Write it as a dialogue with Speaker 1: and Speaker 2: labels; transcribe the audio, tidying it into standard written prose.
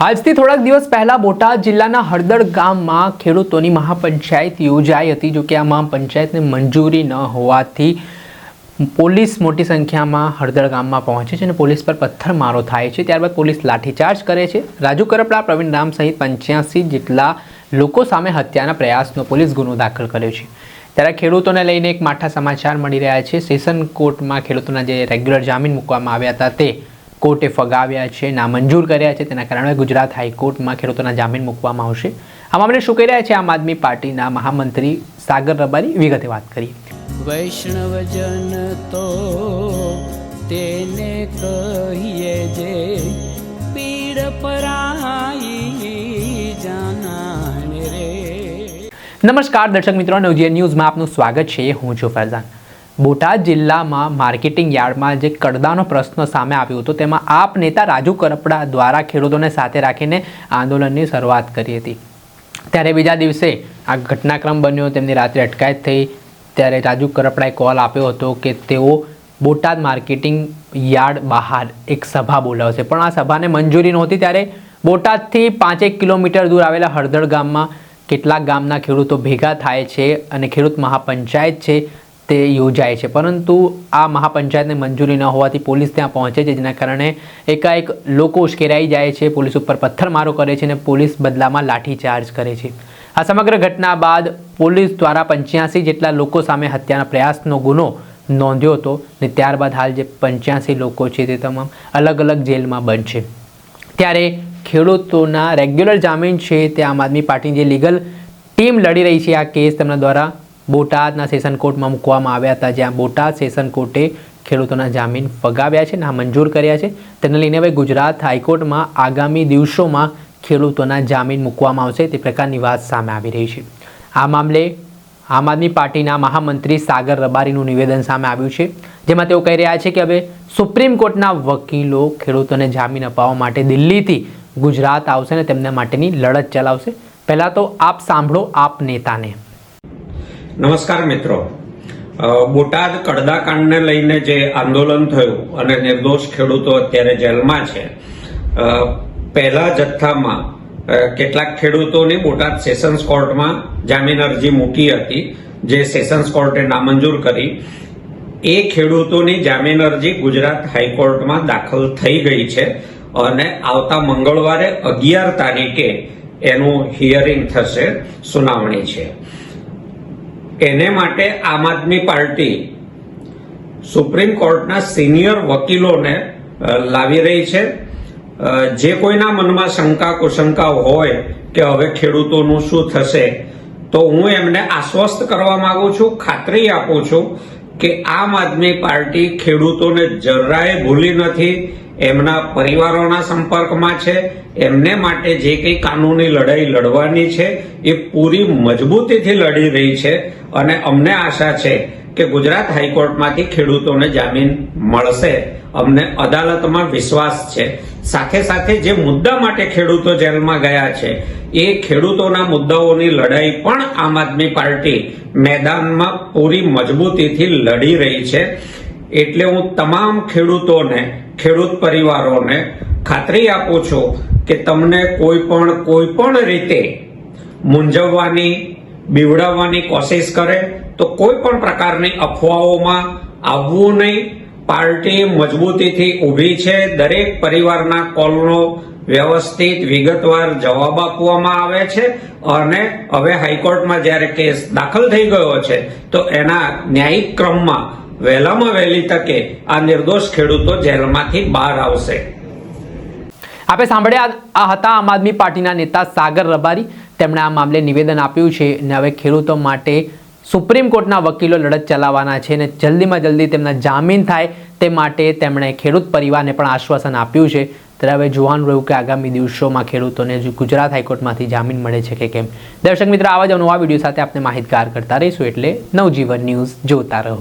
Speaker 1: આજથી થોડાક દિવસ પહેલા બોટાદ જિલ્લાના હળદળ ગામમાં ખેડૂતોની મહાપંચાયત યોજાઈ હતી। જો કે આ મહાપંચાયતને મંજૂરી ન હોવાથી પોલીસ મોટી સંખ્યામાં હળદળ ગામમાં પહોંચે છે અને પોલીસ પર પથ્થરમારો થાય છે। ત્યારબાદ પોલીસ લાઠીચાર્જ કરે છે। રાજુ કરપડા, પ્રવીણ રામ સહિત 85 જેટલા લોકો સામે હત્યાના પ્રયાસનો પોલીસ ગુનો દાખલ કર્યો છે। ત્યારે ખેડૂતોને લઈને એક માઠા સમાચાર મળી રહ્યા છે। સેશન કોર્ટમાં ખેડૂતોના જે રેગ્યુલર જામીન મૂકવામાં આવ્યા હતા તે કોર્ટે ફગાવ્યા છે, નામંજૂર કર્યા છે। તેના કારણે ગુજરાત હાઈકોર્ટમાં ખેડૂતોના જામીન મૂકવામાં આવશે। આ મામલે શું કહી રહ્યા છે આમ આદમી પાર્ટીના મહામંત્રી સાગર રબારી, વિગતે વાત કરીએ।
Speaker 2: વૈષ્ણવજન તો તેને કહીએ જે પીડ પરાઈ જાનાને રે।
Speaker 1: નમસ્કાર દર્શક મિત્રો, નવજીવન ન્યૂઝમાં આપનું સ્વાગત છે। હું છું ફરજાન। બોટાદ જિલ્લામાં માર્કેટિંગ યાર્ડમાં જે કડદાનો પ્રશ્ન સામે આવ્યો હતો તેમાં આપ નેતા રાજુ કરપડા દ્વારા ખેડૂતોને સાથે રાખીને આંદોલનની શરૂઆત કરી હતી। ત્યારે બીજા દિવસે આ ઘટનાક્રમ બન્યો, તેમની રાત્રે અટકાયત થઈ। ત્યારે રાજુ કરપડાએ કોલ આપ્યો હતો કે તેઓ બોટાદ માર્કેટિંગ યાર્ડ બહાર એક સભા બોલાવશે, પણ આ સભાને મંજૂરી નહોતી। ત્યારે બોટાદથી 5 કિલોમીટર દૂર આવેલા હળદળ ગામમાં કેટલાક ગામના ખેડૂતો ભેગા થાય છે અને ખેડૂત મહાપંચાયત છે તે યોજાય છે, પરંતુ આ મહાપંચાયતને મંજૂરી ન હોવાથી પોલીસ ત્યાં પહોંચે છે, જેના કારણે એકાએક લોકો ઉશ્કેરાઈ જાય છે, પોલીસ ઉપર પથ્થરમારો કરે છે અને પોલીસ બદલામાં લાઠીચાર્જ કરે છે। આ સમગ્ર ઘટના બાદ પોલીસ દ્વારા 85 જેટલા લોકો સામે હત્યાના પ્રયાસનો ગુનો નોંધ્યો હતો અને ત્યારબાદ હાલ જે 85 લોકો છે તે તમામ અલગ અલગ જેલમાં બંધ છે। ત્યારે ખેડૂતોના રેગ્યુલર જામીન છે તે આમ આદમી પાર્ટીની જે લીગલ ટીમ લડી રહી છે, આ કેસ તેમના દ્વારા બોટાદના સેશન કોર્ટમાં મૂકવામાં આવ્યા હતા, જ્યાં બોટાદ સેશન કોર્ટે ખેડૂતોના જામીન ફગાવ્યા છે, નામંજૂર કર્યા છે। તેને લઈને હવે ગુજરાત હાઈકોર્ટમાં આગામી દિવસોમાં ખેડૂતોના જામીન મૂકવામાં આવશે તે પ્રકારની વાત સામે આવી રહી છે। આ મામલે આમ આદમી પાર્ટીના મહામંત્રી સાગર રબારીનું નિવેદન સામે આવ્યું છે, જેમાં તેઓ કહી રહ્યા છે કે હવે સુપ્રીમ કોર્ટના વકીલો ખેડૂતોને જામીન અપાવવા માટે દિલ્હીથી ગુજરાત આવશે અને તેમના માટેની લડત ચલાવશે। પહેલાં તો આપ સાંભળો આપ નેતાને।
Speaker 3: નમસ્કાર મિત્રો, બોટાદ કડદાકાંડને લઈને જે આંદોલન થયું અને નિર્દોષ ખેડૂતો અત્યારે જેલમાં છે, પહેલા જથ્થામાં કેટલાક ખેડૂતોની બોટાદ સેશન્સ કોર્ટમાં જામીન અરજી મૂકી હતી, જે સેશન્સ કોર્ટે નામંજૂર કરી। એ ખેડૂતોની જામીન અરજી ગુજરાત હાઈકોર્ટમાં દાખલ થઈ ગઈ છે અને આવતા મંગળવારે 11 તારીખે એનું હિયરિંગ થશે, સુનાવણી છે। એને માટે આમ આદમી પાર્ટી સુપ્રીમ કોર્ટના સિનિયર વકીલોને લાવી રહી છે। જે કોઈના મનમાં શંકા કુશંકા હોય કે હવે ખેડૂતોનું શું થશે, તો હું એમને આશ્વસ્ત કરવા માંગુ છું, ખાતરી આપું છું કે આમ આદમી પાર્ટી ખેડૂતોને જરાય ભૂલી નથી, એમના પરિવારોના સંપર્કમાં છે। એમને માટે જે કંઈ કાનૂની લડાઈ લડવાની છે એ પૂરી મજબૂતીથી લડી રહી છે અને અમને આશા છે કે ગુજરાત હાઈકોર્ટમાંથી ખેડૂતોને જામીન મળશે। અમને અદાલતમાં વિશ્વાસ છે। સાથે સાથે જે મુદ્દા માટે ખેડૂતો જેલમાં ગયા છે એ ખેડૂતોના મુદ્દાઓની લડાઈ પણ આમ આદમી પાર્ટી મેદાનમાં પૂરી મજબૂતીથી લડી રહી છે। એટલે હું તમામ ખેડૂતોને, ખેડૂત પરિવારોને ખાતરી આપું છું કે તમને કોઈ પણ રીતે મૂંઝવવાની, બીવડાવવાની કોશિશ કરે તો કોઈ પણ પ્રકારની અફવાઓમાં આવવું નહીં। પાર્ટી મજબૂતીથી ઊભી છે। દરેક પરિવારના કોલનો વ્યવસ્થિત વિગતવાર જવાબ આપવામાં આવે છે અને હવે હાઈકોર્ટમાં જ્યારે કેસ દાખલ થઈ ગયો છે તો એના ન્યાયિક ક્રમમાં વહેલામાં વહેલી તકે આ નિર્દોષ ખેડૂતો જેલમાંથી બહાર આવશે।
Speaker 1: આપણે સાંભળ્યા આ હતા આમ આદમી પાર્ટીના નેતા સાગર રબારી। તેમણે આ મામલે નિવેદન આપ્યું છે અને હવે ખેડૂતો માટે સુપ્રીમ કોર્ટના વકીલો લડત ચલાવવાના છે અને જલ્દીમાં જલ્દી તેમના જામીન થાય તે માટે તેમણે ખેડૂત પરિવારને પણ આશ્વાસન આપ્યું છે। ત્યારે હવે જોવાનું રહ્યું કે આગામી દિવસોમાં ખેડૂતોને ગુજરાત હાઈકોર્ટમાંથી જામીન મળે છે કે કેમ। દર્શક મિત્રો, આવા જ નવા વિડીયો સાથે આપણે માહિતગાર કરતા રહીશું, એટલે નવજીવન ન્યૂઝ જોતા રહો।